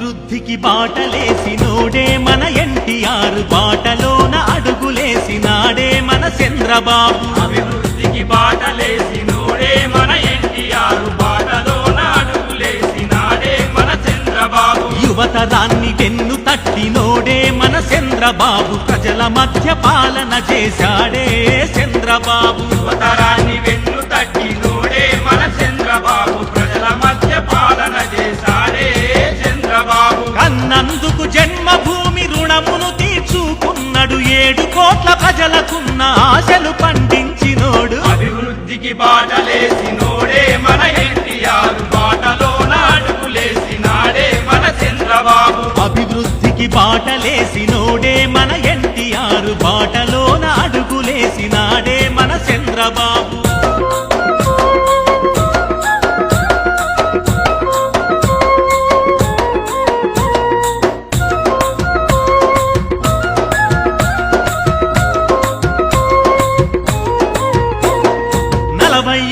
అభివృద్ధికి బాటలేసినోడే మన ఎన్టీఆర్, బాటలోన అడుగులేసినాడే మన చంద్రబాబు. అభివృద్ధికి బాటలేసినోడే మన ఎన్టీఆర్, బాటలోన అడుగులేసినాడే మన చంద్రబాబు. యువతరాన్ని వెన్ను తట్టినోడే మన చంద్రబాబు, ప్రజల మధ్య పాలన చేశాడే చంద్రబాబు. యువతరాన్ని వెన్ను తట్టినోడే మన చంద్రబాబు, ప్రజల మధ్య పాలన చేశాడే చంద్రబాబు. కన్నందుకు జన్మభూమి రుణమును తీర్చుకున్నాడు, 7 కోట్ల ప్రజలకున్న ఆశలు పండించినోడు. అభివృద్ధికి బాటలేసినోడే మన ఎన్టీఆర్, బాటలోన అడుగులేసినాడే మన చంద్రబాబు. అభివృద్ధికి బాటలేసినోడే మన ఎన్టీఆర్, బాటలోన అడుగులేసినాడే మన చంద్రబాబు.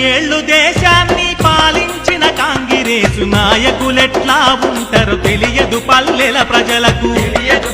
ఏళ్ళు దేశాన్ని పాలించిన కాంగ్రెసు నాయకులెట్లా ఉంటారో తెలియదు పల్లెల ప్రజలకు. తెలియదు